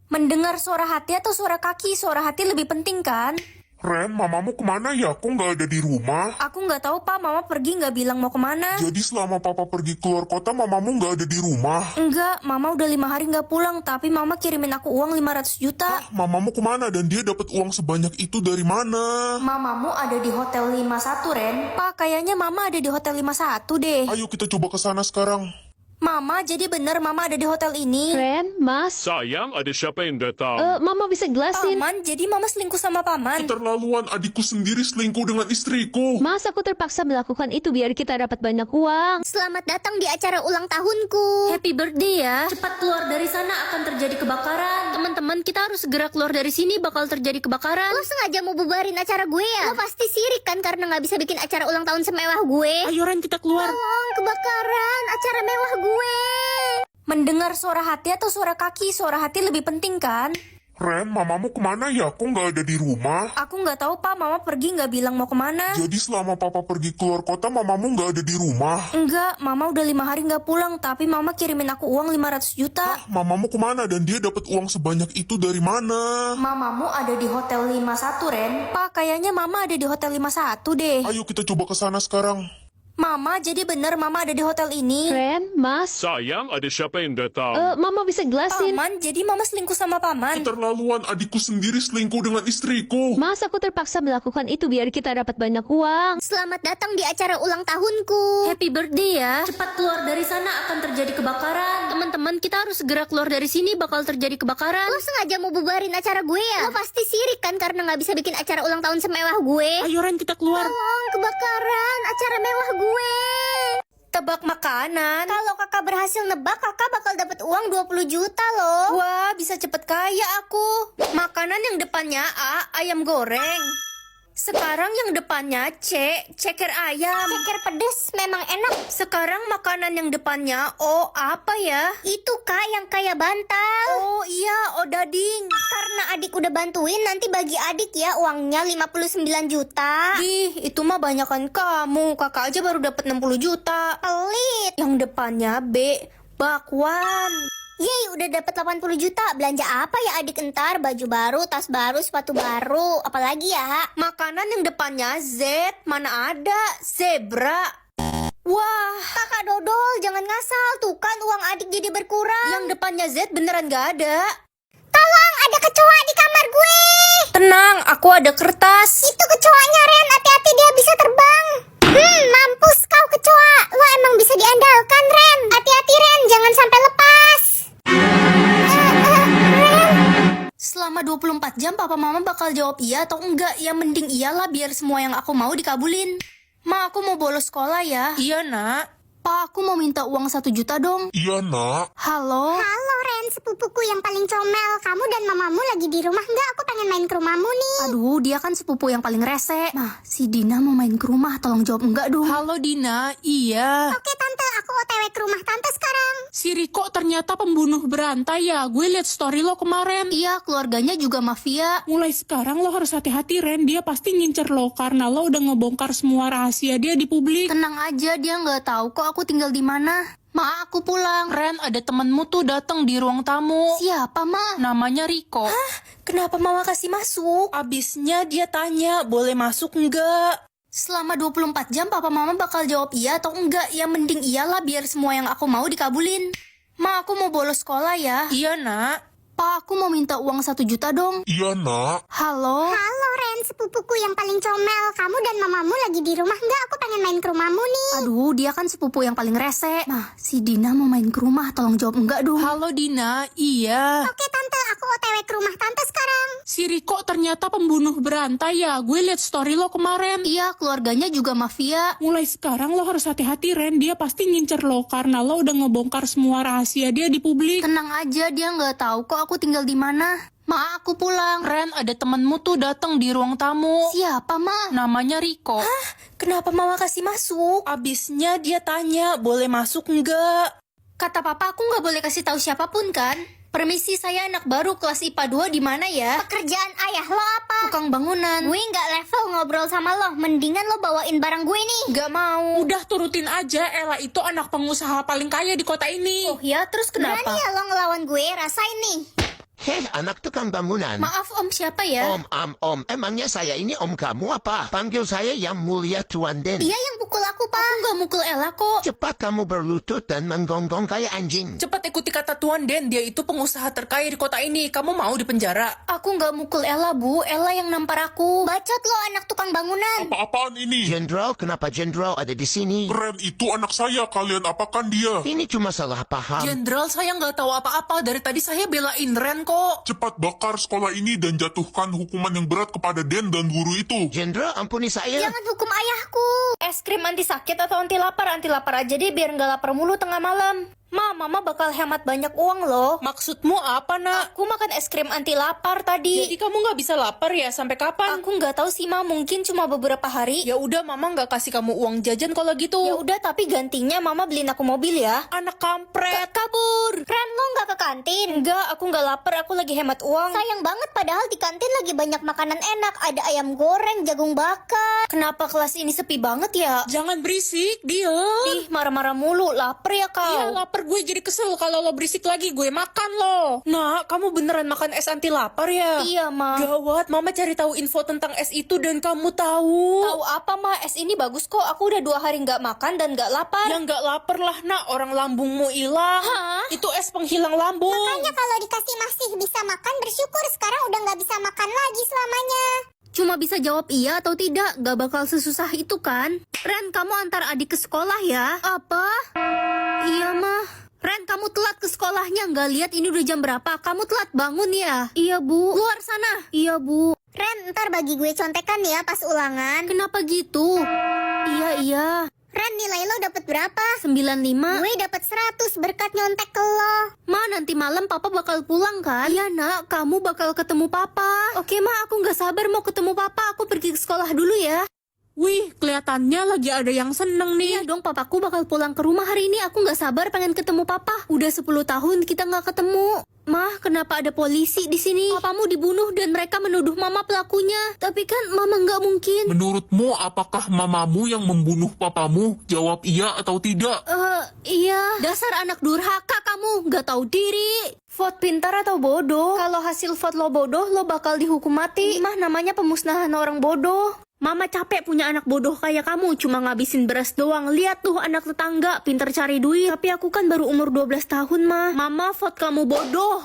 Mendengar suara hati atau suara kaki, suara hati lebih penting kan? Ren, mamamu kemana ya? Kok nggak ada di rumah? Aku nggak tahu pak, mama pergi nggak bilang mau kemana. Jadi selama papa pergi keluar kota, mamamu nggak ada di rumah? Enggak, mama udah 5 hari nggak pulang, tapi mama kirimin aku uang 500 juta. Mamamu kemana dan dia dapat uang sebanyak itu dari mana? Mamamu ada di Hotel 51, Ren. Pak, kayaknya mama ada di Hotel 51 deh. Ayo kita coba ke sana sekarang. Mama, jadi bener mama ada di hotel ini? Ren, Mas, Sayang, ada siapa yang datang? Mama bisa jelasin. Paman, jadi mama selingkuh sama paman? Keterlaluan, adikku sendiri selingkuh dengan istriku. Mas, aku terpaksa melakukan itu biar kita dapat banyak uang. Selamat datang di acara ulang tahunku. Happy birthday ya. Cepat keluar dari sana, akan terjadi kebakaran. Teman-teman, kita harus segera keluar dari sini, bakal terjadi kebakaran. Lo sengaja mau bubarin acara gue ya? Lo pasti sirik kan karena nggak bisa bikin acara ulang tahun semewah gue. Ayo Ren, kita keluar. Tolong, kebakaran acara mewah gue. Mendengar suara hati atau suara kaki, suara hati lebih penting kan? Ren, mamamu kemana ya? Kok nggak ada di rumah? Aku nggak tahu pak, mama pergi nggak bilang mau kemana. Jadi selama papa pergi keluar kota, mamamu nggak ada di rumah? Enggak, mama udah 5 hari nggak pulang, tapi mama kirimin aku uang 500 juta. Mamamu kemana dan dia dapat uang sebanyak itu dari mana? Mamamu ada di Hotel 51, Ren. Pak, kayaknya mama ada di Hotel 51 deh. Ayo kita coba ke sana sekarang. Mama, jadi bener mama ada di hotel ini? Ren, Mas, Sayang, ada siapa yang datang? Mama bisa jelasin. Paman, jadi mama selingkuh sama paman? Keterlaluan, adikku sendiri selingkuh dengan istriku. Mas, aku terpaksa melakukan itu biar kita dapat banyak uang. Selamat datang di acara ulang tahunku. Happy birthday ya. Cepat keluar dari sana, akan terjadi kebakaran. Teman-teman, kita harus segera keluar dari sini, bakal terjadi kebakaran. Lo sengaja mau bubarin acara gue ya? Lo pasti sirik kan karena nggak bisa bikin acara ulang tahun semewah gue. Ayo Ren, kita keluar. Tolong, kebakaran acara mewah gue. Tebak makanan. Kalau kakak berhasil nebak, kakak bakal dapat uang 20 juta loh. Wah, bisa cepet kaya aku. Makanan yang depannya A, ayam goreng. Sekarang yang depannya C, ceker ayam. Ceker pedes memang enak. Sekarang makanan yang depannya O, apa ya? Itu kak yang kayak bantal. Oh iya, odading. Karena adik udah bantuin, nanti bagi adik ya uangnya 59 juta. Ih, itu mah banyakan kamu. Kakak aja baru dapat 60 juta. Pelit. Yang depannya B, bakwan. Yeay, udah dapat 80 juta. Belanja apa ya adik entar? Baju baru, tas baru, sepatu baru. Apalagi ya? Makanan yang depannya Z, mana ada? Zebra. Wah, Kakak dodol, jangan ngasal. Tuh kan uang adik jadi berkurang. yang depannya Z beneran gak ada. Tolong, ada kecoa di kamar gue. Tenang, aku ada kertas. Itu kecoanya, Ren. Hati-hati dia bisa terbang. Mampus kau kecoa. Lo emang bisa diandalkan, Ren. Hati-hati, Ren. Jangan sampai lepas. Selama 24 jam papa mama bakal jawab iya atau enggak. Ya mending iyalah biar semua yang aku mau dikabulin. Ma, aku mau bolos sekolah ya. Iya nak. Pa, aku mau minta uang 1 juta dong. Iya nak. Halo. Halo, Ren. Sepupuku yang paling comel. Kamu dan mamamu lagi di rumah nggak? Aku pengen main ke rumahmu nih. Aduh, dia kan sepupu yang paling rese. Nah, si Dina mau main ke rumah, tolong jawab enggak dong. Halo Dina, iya. Oke, Tante. Aku OTW ke rumah Tante sekarang. Si Riko ternyata pembunuh berantai ya. Gue liat story lo kemarin. Iya, keluarganya juga mafia. Mulai sekarang lo harus hati-hati Ren. Dia pasti ngincer lo karena lo udah ngebongkar semua rahasia dia di publik. Tenang aja, dia nggak tahu kok aku tinggal di mana. Ma, aku pulang. Ren, ada temenmu tuh datang di ruang tamu. Siapa, Ma? Namanya Riko. Kenapa Mama kasih masuk? Abisnya dia tanya, boleh masuk nggak? Selama 24 jam papa mama bakal jawab iya atau enggak. Ya mending iyalah biar semua yang aku mau dikabulin. Ma, aku mau bolos sekolah ya. Iya nak. Pa, aku mau minta uang 1 juta dong. Iya nak. Halo. Halo, Ren. Sepupuku yang paling comel. Kamu dan mamamu lagi di rumah nggak? Aku pengen main ke rumahmu nih. Aduh, dia kan sepupu yang paling rese. Nah, si Dina mau main ke rumah, tolong jawab enggak dong. Halo Dina, iya. Oke, Tante. Aku OTW ke rumah Tante sekarang. Si Riko ternyata pembunuh berantai ya. Gue liat story lo kemarin. Iya, keluarganya juga mafia. Mulai sekarang lo harus hati-hati Ren. Dia pasti ngincer lo karena lo udah ngebongkar semua rahasia dia di publik. Tenang aja, dia nggak tahu kok aku tinggal di mana. Ma, aku pulang. Ren, ada temenmu tuh datang di ruang tamu. Siapa, Ma? Namanya Riko. Kenapa Mama kasih masuk? Abisnya dia tanya, boleh masuk nggak? Kata papa aku nggak boleh kasih tahu siapapun kan? Permisi, saya anak baru kelas IPA 2 di mana ya? Pekerjaan ayah lo apa? Tukang bangunan. Gue nggak level ngobrol sama lo. Mendingan lo bawain barang gue nih. Nggak mau. Udah turutin aja, Ella itu anak pengusaha paling kaya di kota ini. Oh ya, terus Berani kenapa? ya lo ngelawan gue? Rasain nih. Heh, anak tukang bangunan. Maaf om, siapa ya? Om. Emangnya saya ini om kamu apa? Panggil saya yang mulia Tuan Den. Dia yang pukul aku, Pak. Aku nggak mukul Ella kok. Cepat kamu berlutut dan menggonggong kayak anjing. Cepat ikuti kata Tuan Den, dia itu pengusaha terkaya di kota ini. Kamu mau dipenjara? Aku nggak mukul Ella, Bu. Ella yang nampar aku. Bacot lo anak tukang bangunan. Apa-apaan ini? Jenderal, kenapa Jenderal ada di sini? Ren itu anak saya, kalian apakan dia? Ini cuma salah paham. Jenderal, saya nggak tahu apa-apa. Dari tadi saya belain Ren kok. Cepat bakar sekolah ini dan jatuhkan hukuman yang berat kepada Den dan guru itu. Jenderal, ampuni saya. Jangan hukum ayahku. Es krim anti sakit atau anti lapar? Anti lapar aja deh biar nggak lapar mulu tengah malam. Mama bakal hemat banyak uang loh. Maksudmu apa, Nak? Aku makan es krim anti lapar tadi. Jadi kamu nggak bisa lapar ya? Sampai kapan? Aku nggak tahu sih Ma, mungkin cuma beberapa hari. Ya udah, Mama nggak kasih kamu uang jajan kalau gitu. Ya udah, tapi gantinya Mama beliin aku mobil ya. Anak kampret. Kabur. Ren, lo nggak ke kantin? Enggak, aku nggak lapar, aku lagi hemat uang. Sayang banget, padahal di kantin lagi banyak makanan enak. Ada ayam goreng, jagung bakar. Kenapa kelas ini sepi banget ya? Jangan berisik, diam. Ih, marah-marah mulu, lapar ya kau. Iya, lapar, gue jadi kesel kalau lo berisik lagi, gue makan lo. Nah, kamu beneran makan es anti lapar ya? Iya, Ma. Gawat, Mama cari tahu info tentang es itu dan kamu tahu. Tahu apa, Ma? Es ini bagus kok. Aku udah 2 hari nggak makan dan nggak lapar. Ya nggak lapar lah, Nak. Orang lambungmu hilang. Hah? Itu es penghilang lambung. Makanya kalau dikasih masih bisa makan, bersyukur. Sekarang udah nggak bisa makan lagi selamanya. Cuma bisa jawab iya atau tidak, gak bakal sesusah itu kan? Ren, kamu antar adik ke sekolah ya? Apa? Iya, mah. Ren, kamu telat ke sekolahnya, nggak lihat ini udah jam berapa? Kamu telat bangun ya? Iya, Bu. Luar sana. Iya, Bu. Ren, ntar bagi gue contekan ya pas ulangan. Kenapa gitu? Iya. Ren, nilai lo dapet berapa? 95. Gue dapet 100 berkat nyontek ke lo. Ma, nanti malam papa bakal pulang kan? Iya, Nak. Kamu bakal ketemu papa. Oke, Ma. Aku nggak sabar mau ketemu papa. Aku pergi ke sekolah dulu ya. Wih, kelihatannya lagi ada yang seneng Iya nih. dong, papaku bakal pulang ke rumah hari ini. Aku nggak sabar pengen ketemu papa. Udah 10 tahun kita nggak ketemu. Mah, kenapa ada polisi di sini? Papamu dibunuh dan mereka menuduh mama pelakunya. Tapi kan mama nggak mungkin. Menurutmu apakah mamamu yang membunuh papamu? Jawab iya atau tidak. Iya. Dasar anak durhaka kamu, nggak tahu diri. Vote pintar atau bodoh? Kalau hasil vote lo bodoh, lo bakal dihukum mati. Mah, namanya pemusnahan orang bodoh. Mama capek punya anak bodoh kayak kamu, cuma ngabisin beras doang. Lihat tuh anak tetangga, pinter cari duit. Tapi aku kan baru umur 12 tahun, mah. Mama vote kamu bodoh.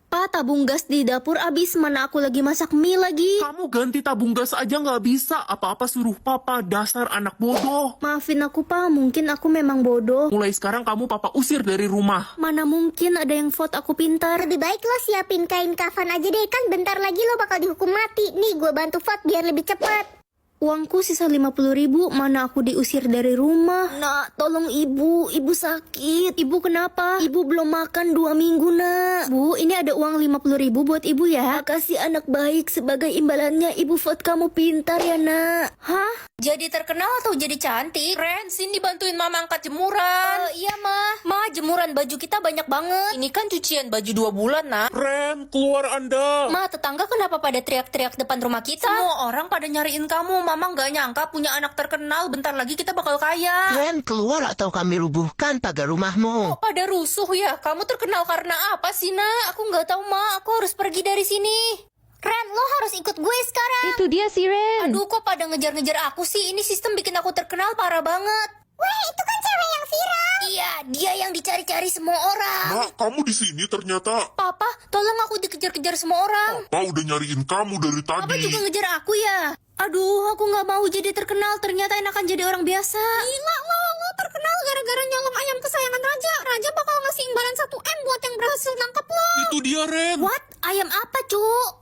Pa, tabung gas di dapur abis, mana aku lagi masak mie lagi. Kamu ganti tabung gas aja nggak bisa. Apa-apa suruh papa, dasar anak bodoh. Maafin aku, Pa, mungkin aku memang bodoh. Mulai sekarang kamu papa usir dari rumah. Mana mungkin ada yang vote aku pintar. Lebih baik lo siapin kain kafan aja deh, kan bentar lagi lo bakal dihukum mati. Nih, gue bantu vote biar lebih cepat. Uangku sisa 50.000, mana aku diusir dari rumah. Nak, tolong ibu sakit. Ibu kenapa? Ibu belum makan 2 minggu, nak. Bu, ini ada uang 50.000 buat ibu ya. Makasih anak baik, sebagai imbalannya ibu vote kamu pintar ya, nak. Hah? Jadi terkenal atau jadi cantik? Ren, sini bantuin Mama angkat jemuran. Iya, Ma. Ma, jemuran baju kita banyak banget. Ini kan cucian baju 2 bulan, Nak. Ren, keluar Anda. Ma, tetangga kenapa pada teriak-teriak depan rumah kita? Semua orang pada nyariin kamu. Mama nggak nyangka punya anak terkenal. Bentar lagi kita bakal kaya. Ren, keluar atau kami rubuhkan pagar rumahmu. Pada rusuh ya? Kamu terkenal karena apa sih, Nak? Aku nggak tahu, Ma. Aku harus pergi dari sini. Ren, lo harus ikut gue sekarang. Itu dia si Ren. Aduh, kok pada ngejar-ngejar aku sih? Ini sistem bikin aku terkenal parah banget. Weh, itu kan cewek yang viral. Iya, dia yang dicari-cari semua orang. Nak, kamu di sini ternyata. Papa, tolong aku dikejar-kejar semua orang. Papa udah nyariin kamu dari Papa tadi. juga ngejar aku ya. Aduh, aku nggak mau jadi terkenal. Ternyata enakan jadi orang biasa. Gila lo terkenal gara-gara nyolong ayam kesayangan Raja. Raja bakal ngasih imbalan 1M buat yang berhasil nangkep lo. Itu dia, Ren. What? Ayam apa, Cuk?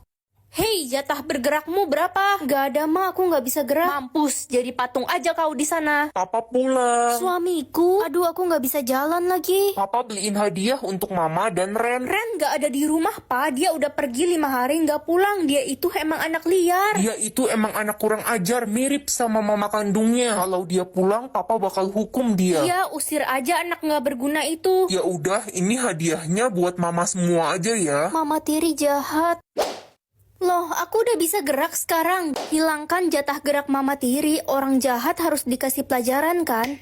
Hei, jatah bergerakmu berapa? Gak ada, Ma. Aku nggak bisa gerak. Mampus, jadi patung aja kau di sana. Papa pulang. Suamiku. Aduh, aku nggak bisa jalan lagi. Papa beliin hadiah untuk mama dan Ren. Ren nggak ada di rumah, Pa. Dia udah pergi 5 hari nggak pulang. Dia itu emang anak liar. Dia itu emang anak kurang ajar, mirip sama mama kandungnya. Kalau dia pulang, papa bakal hukum dia. Iya, usir aja anak nggak berguna itu. Ya udah, ini hadiahnya buat mama semua aja ya. Mama tiri jahat. Loh, aku udah bisa gerak sekarang. Hilangkan jatah gerak mama tiri. Orang jahat harus dikasih pelajaran kan?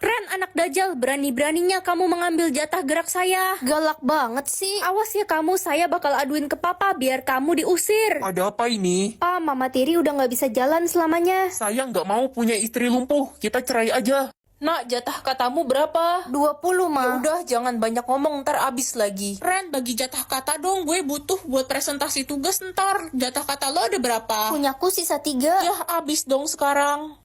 Ren, anak dajal, berani-beraninya kamu mengambil jatah gerak saya. Galak banget sih. Awas ya kamu, saya bakal aduin ke papa biar kamu diusir. Ada apa ini? Pa, Mama Tiri udah nggak bisa jalan selamanya. Saya nggak mau punya istri lumpuh. Kita cerai aja. Nak, jatah katamu berapa? 20, Ma. Udah, jangan banyak ngomong, ntar abis lagi. Ren, bagi jatah kata dong, gue butuh buat presentasi tugas ntar. Jatah kata lo ada berapa? Punyaku sisa 3. Yah, abis dong sekarang.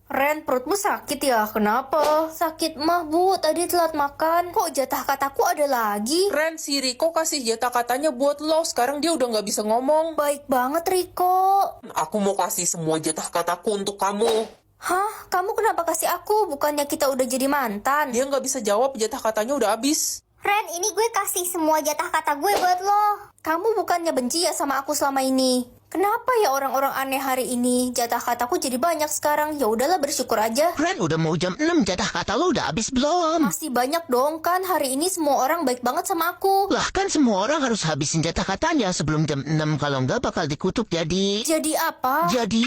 Ren, perutmu sakit ya? Kenapa? Sakit mah, Bu. Tadi telat makan. Kok jatah kataku ada lagi? Ren, si Riko kasih jatah katanya buat lo. Sekarang dia udah nggak bisa ngomong. Baik banget, Riko. Aku mau kasih semua jatah kataku untuk kamu. Hah? Kamu kenapa kasih aku? Bukannya kita udah jadi mantan? Dia nggak bisa jawab, jatah katanya udah abis. Ren, ini gue kasih semua jatah kata gue buat lo. Kamu bukannya benci ya sama aku selama ini? Kenapa ya orang-orang aneh hari ini? Jatah kataku jadi banyak sekarang. Ya udahlah, bersyukur aja. Ren, udah mau jam 6, jatah kata lo udah habis belum? Masih banyak dong kan. Hari ini semua orang baik banget sama aku. Lah kan semua orang harus habisin jatah katanya sebelum jam 6, kalau nggak bakal dikutuk jadi... Jadi apa? Jadi...